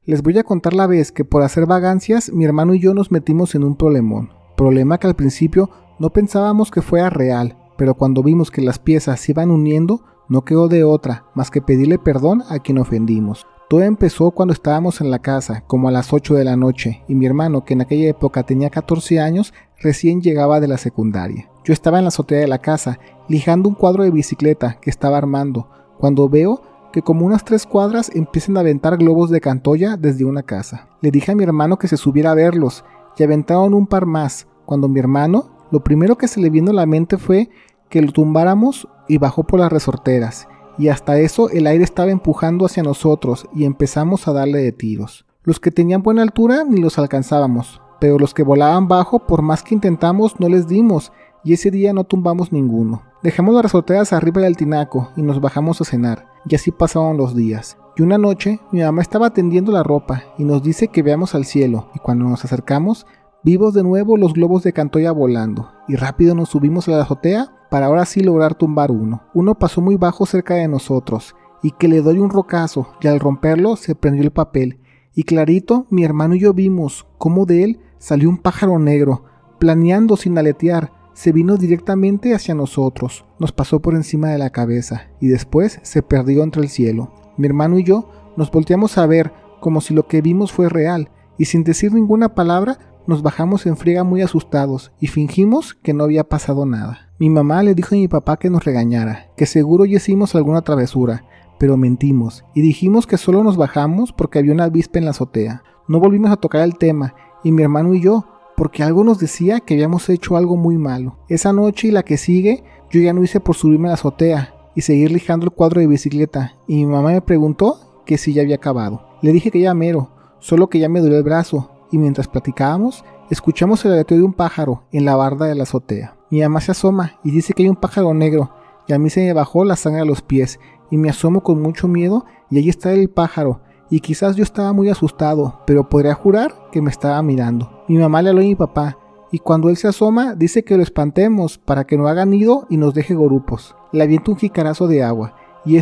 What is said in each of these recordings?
Les voy a contar la vez que por hacer vagancias mi hermano y yo nos metimos en un problemón. Problema que al principio no pensábamos que fuera real, pero cuando vimos que las piezas se iban uniendo, no quedó de otra más que pedirle perdón a quien ofendimos. Todo empezó cuando estábamos en la casa, como a las 8 de la noche, y mi hermano, que en aquella época tenía 14 años, recién llegaba de la secundaria. Yo estaba en la azotea de la casa, lijando un cuadro de bicicleta que estaba armando, cuando veo que como unas 3 cuadras empiezan a aventar globos de Cantoya desde una casa. Le dije a mi hermano que se subiera a verlos, y aventaron un par más, cuando mi hermano, lo primero que se le vino a la mente fue que lo tumbáramos y bajó por las resorteras, y hasta eso el aire estaba empujando hacia nosotros y empezamos a darle de tiros. Los que tenían buena altura ni los alcanzábamos, pero los que volaban bajo, por más que intentamos, no les dimos, y ese día no tumbamos ninguno. Dejamos las resorteras arriba del tinaco y nos bajamos a cenar, y así pasaron los días. Y una noche mi mamá estaba tendiendo la ropa y nos dice que veamos al cielo, y cuando nos acercamos, vimos de nuevo los globos de Cantoya volando, y rápido nos subimos a la azotea para ahora sí lograr tumbar uno. Uno pasó muy bajo cerca de nosotros, y que le doy un rocazo, y al romperlo se prendió el papel, y clarito mi hermano y yo vimos cómo de él salió un pájaro negro, planeando sin aletear, se vino directamente hacia nosotros, nos pasó por encima de la cabeza, y después se perdió entre el cielo. Mi hermano y yo nos volteamos a ver como si lo que vimos fue real, y sin decir ninguna palabra, nos bajamos en friega muy asustados y fingimos que no había pasado nada. Mi mamá le dijo a mi papá que nos regañara, que seguro ya hicimos alguna travesura, pero mentimos y dijimos que solo nos bajamos porque había una avispa en la azotea. No volvimos a tocar el tema, y mi hermano y yo, porque algo nos decía que habíamos hecho algo muy malo. Esa noche y la que sigue, yo ya no hice por subirme a la azotea y seguir lijando el cuadro de bicicleta, y mi mamá me preguntó que si ya había acabado. Le dije que ya mero, solo que ya me dolió el brazo, y mientras platicábamos, escuchamos el aleteo de un pájaro en la barda de la azotea. Mi mamá se asoma y dice que hay un pájaro negro, y a mí se me bajó la sangre a los pies, y me asomo con mucho miedo, y ahí está el pájaro, y quizás yo estaba muy asustado, pero podría jurar que me estaba mirando. Mi mamá le habló a mi papá, y cuando él se asoma, dice que lo espantemos para que no haga nido y nos deje gorupos. Le aviento un jicarazo de agua, y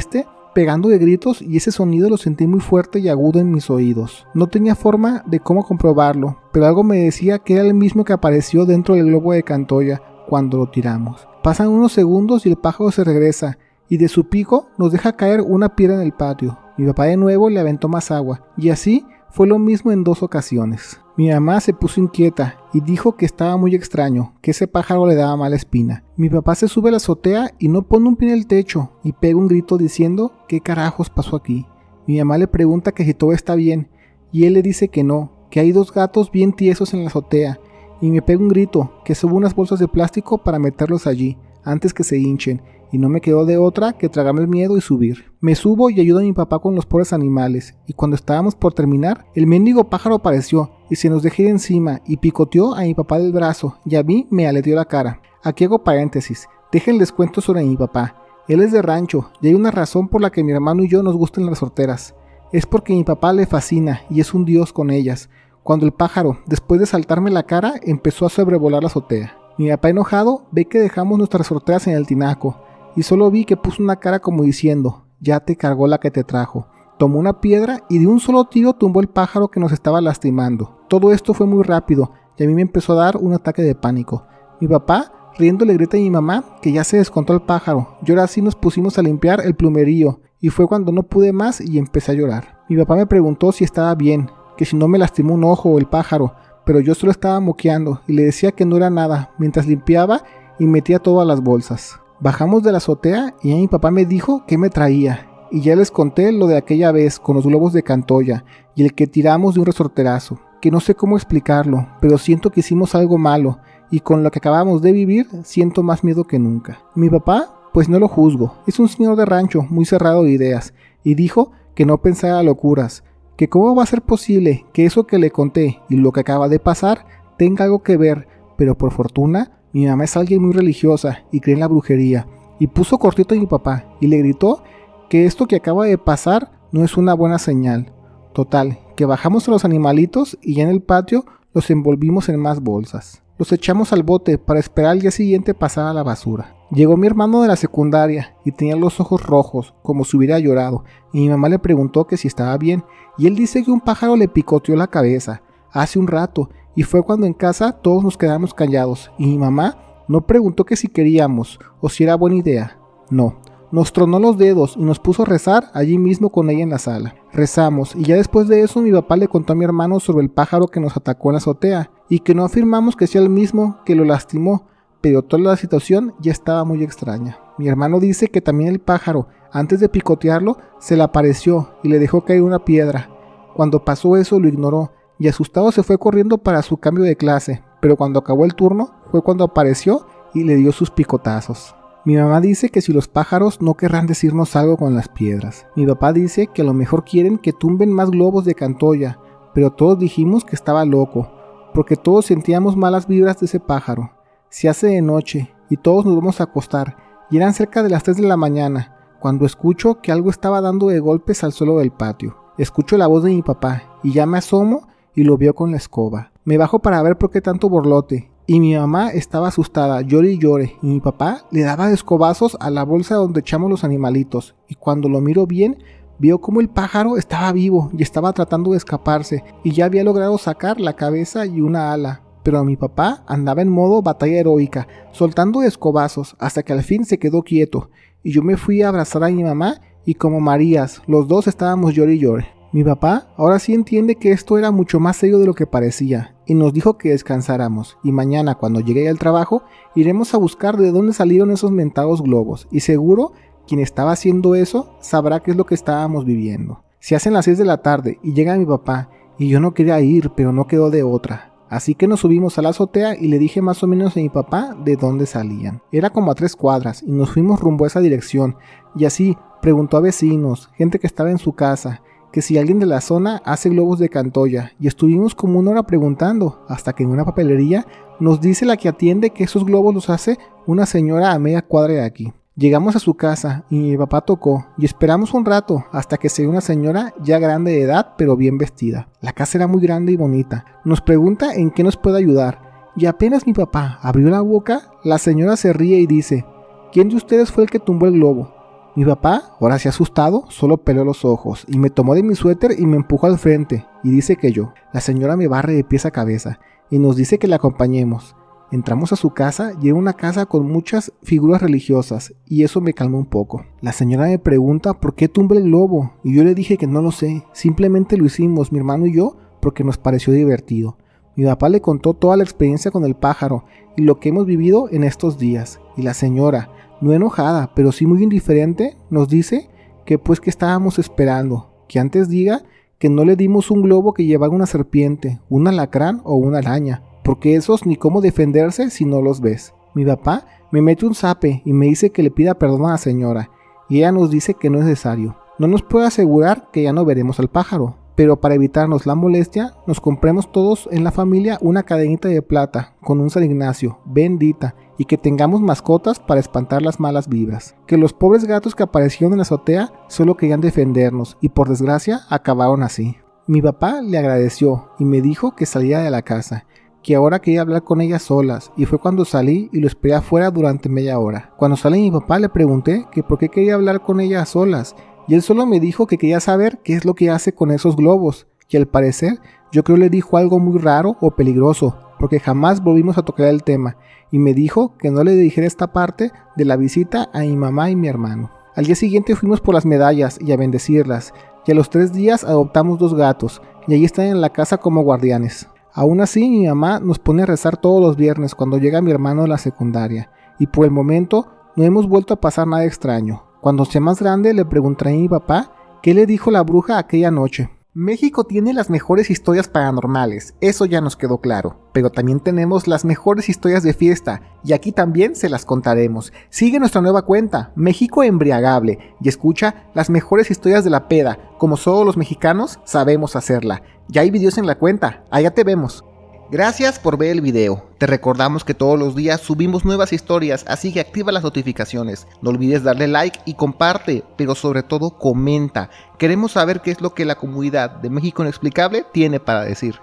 pegando de gritos, y ese sonido lo sentí muy fuerte y agudo en mis oídos. No tenía forma de cómo comprobarlo, pero algo me decía que era el mismo que apareció dentro del globo de Cantoya cuando lo tiramos. Pasan unos segundos y el pájaro se regresa, y de su pico nos deja caer una piedra en el patio. Mi papá de nuevo le aventó más agua, y así fue lo mismo en 2 ocasiones. Mi mamá se puso inquieta y dijo que estaba muy extraño, que ese pájaro le daba mala espina. Mi papá se sube a la azotea y no pone un pie en el techo y pega un grito diciendo ¿qué carajos pasó aquí? Mi mamá le pregunta que si todo está bien y él le dice que no, que hay 2 gatos bien tiesos en la azotea, y me pega un grito que subo unas bolsas de plástico para meterlos allí antes que se hinchen, y no me quedó de otra que tragarme el miedo y subir. Me subo y ayudo a mi papá con los pobres animales, y cuando estábamos por terminar, el mendigo pájaro apareció y se nos dejó ir encima y picoteó a mi papá del brazo, y a mí me aleteó la cara. Aquí hago paréntesis, déjenles cuento sobre mi papá. Él es de rancho, y hay una razón por la que mi hermano y yo nos gustan las resorteras. Es porque mi papá le fascina y es un dios con ellas. Cuando el pájaro, después de saltarme la cara, empezó a sobrevolar la azotea. Mi papá enojado ve que dejamos nuestras resorteras en el tinaco, y solo vi que puso una cara como diciendo, ya te cargó la que te trajo. Tomó una piedra y de un solo tiro tumbó el pájaro que nos estaba lastimando. Todo esto fue muy rápido y a mí me empezó a dar un ataque de pánico. Mi papá, riendo, le grita a mi mamá que ya se descontó el pájaro, y ahora sí nos pusimos a limpiar el plumerío, y fue cuando no pude más y empecé a llorar. Mi papá me preguntó si estaba bien, que si no me lastimó un ojo o el pájaro, pero yo solo estaba moqueando y le decía que no era nada, mientras limpiaba y metía todo a las bolsas. Bajamos de la azotea y mi papá me dijo qué me traía, y ya les conté lo de aquella vez con los globos de Cantoya y el que tiramos de un resorterazo, que no sé cómo explicarlo, pero siento que hicimos algo malo, y con lo que acabamos de vivir siento más miedo que nunca. Mi papá, pues no lo juzgo, es un señor de rancho muy cerrado de ideas, y dijo que no pensara locuras, que cómo va a ser posible que eso que le conté y lo que acaba de pasar tenga algo que ver, pero por fortuna mi mamá es alguien muy religiosa y cree en la brujería, y puso cortito a mi papá y le gritó que esto que acaba de pasar no es una buena señal. Total, que bajamos a los animalitos y ya en el patio los envolvimos en más bolsas. Los echamos al bote para esperar al día siguiente pasar a la basura. Llegó mi hermano de la secundaria y tenía los ojos rojos, como si hubiera llorado, y mi mamá le preguntó que si estaba bien, y él dice que un pájaro le picoteó la cabeza hace un rato, y fue cuando en casa todos nos quedamos callados, y mi mamá no preguntó que si queríamos o si era buena idea. No, nos tronó los dedos y nos puso a rezar allí mismo con ella en la sala. Rezamos, y ya después de eso mi papá le contó a mi hermano sobre el pájaro que nos atacó en la azotea, y que no afirmamos que sea el mismo que lo lastimó, pero toda la situación ya estaba muy extraña. Mi hermano dice que también el pájaro, antes de picotearlo, se le apareció y le dejó caer una piedra. Cuando pasó eso lo ignoró y asustado se fue corriendo para su cambio de clase, pero cuando acabó el turno fue cuando apareció y le dio sus picotazos. Mi mamá dice que si los pájaros no querrán decirnos algo con las piedras. Mi papá dice que a lo mejor quieren que tumben más globos de Cantoya, pero todos dijimos que estaba loco, porque todos sentíamos malas vibras de ese pájaro. Se hace de noche y todos nos vamos a acostar y eran cerca de las 3 de la mañana cuando escucho que algo estaba dando de golpes al suelo del patio. Escucho la voz de mi papá y ya me asomo y lo veo con la escoba. Me bajo para ver por qué tanto borlote y mi mamá estaba asustada, llore y llore, y mi papá le daba escobazos a la bolsa donde echamos los animalitos, y cuando lo miro bien veo como el pájaro estaba vivo y estaba tratando de escaparse y ya había logrado sacar la cabeza y una ala. Pero mi papá andaba en modo batalla heroica, soltando escobazos hasta que al fin se quedó quieto, y yo me fui a abrazar a mi mamá y como Marías, los dos estábamos llore y llore. Mi papá ahora sí entiende que esto era mucho más serio de lo que parecía, y nos dijo que descansáramos, y mañana cuando llegue al trabajo iremos a buscar de dónde salieron esos mentados globos, y seguro quien estaba haciendo eso sabrá qué es lo que estábamos viviendo. Se hacen las 6 de la tarde y llega mi papá, y yo no quería ir, pero no quedó de otra. Así que nos subimos a la azotea y le dije más o menos a mi papá de dónde salían. Era como a 3 cuadras y nos fuimos rumbo a esa dirección. Y así preguntó a vecinos, gente que estaba en su casa, que si alguien de la zona hace globos de Cantoya. Y estuvimos como 1 hora preguntando, hasta que en una papelería nos dice la que atiende que esos globos los hace una señora a media cuadra de aquí. Llegamos a su casa y mi papá tocó y esperamos un rato hasta que se dio una señora ya grande de edad pero bien vestida. La casa era muy grande y bonita. Nos pregunta en qué nos puede ayudar y apenas mi papá abrió la boca, la señora se ríe y dice: ¿quién de ustedes fue el que tumbó el globo? Mi papá, ahora sí asustado, solo peló los ojos y me tomó de mi suéter y me empujó al frente y dice que yo. La señora me barre de pies a cabeza y nos dice que la acompañemos. Entramos a su casa y era una casa con muchas figuras religiosas y eso me calmó un poco. La señora me pregunta por qué tumbé el globo y yo le dije que no lo sé, simplemente lo hicimos mi hermano y yo porque nos pareció divertido. Mi papá le contó toda la experiencia con el pájaro y lo que hemos vivido en estos días y la señora, no enojada pero sí muy indiferente, nos dice que pues que estábamos esperando, que antes diga que no le dimos un globo que llevara una serpiente, un alacrán o una araña, porque esos ni cómo defenderse si no los ves. Mi papá me mete un zape y me dice que le pida perdón a la señora, y ella nos dice que no es necesario. No nos puede asegurar que ya no veremos al pájaro, pero para evitarnos la molestia, nos compremos todos en la familia una cadenita de plata con un San Ignacio, bendita, y que tengamos mascotas para espantar las malas vibras. Que los pobres gatos que aparecieron en la azotea solo querían defendernos, y por desgracia acabaron así. Mi papá le agradeció y me dijo que saliera de la casa, que ahora quería hablar con ella solas, y fue cuando salí y lo esperé afuera durante media hora. Cuando sale mi papá le pregunté que por qué quería hablar con ella a solas, y él solo me dijo que quería saber qué es lo que hace con esos globos, y al parecer yo creo le dijo algo muy raro o peligroso, porque jamás volvimos a tocar el tema, y me dijo que no le dijera esta parte de la visita a mi mamá y mi hermano. Al día siguiente fuimos por las medallas y a bendecirlas, y a los 3 días adoptamos 2 gatos, y ahí están en la casa como guardianes. Aún así, mi mamá nos pone a rezar todos los viernes cuando llega mi hermano de la secundaria, y por el momento no hemos vuelto a pasar nada extraño. Cuando sea más grande le preguntaré a mi papá qué le dijo la bruja aquella noche. México tiene las mejores historias paranormales, eso ya nos quedó claro, pero también tenemos las mejores historias de fiesta, y aquí también se las contaremos. Sigue nuestra nueva cuenta, México Embriagable, y escucha las mejores historias de la peda, como solo los mexicanos sabemos hacerla. Ya hay videos en la cuenta, allá te vemos. Gracias por ver el video. Te recordamos que todos los días subimos nuevas historias, así que activa las notificaciones. No olvides darle like y comparte, pero sobre todo comenta. Queremos saber qué es lo que la comunidad de México Inexplicable tiene para decir.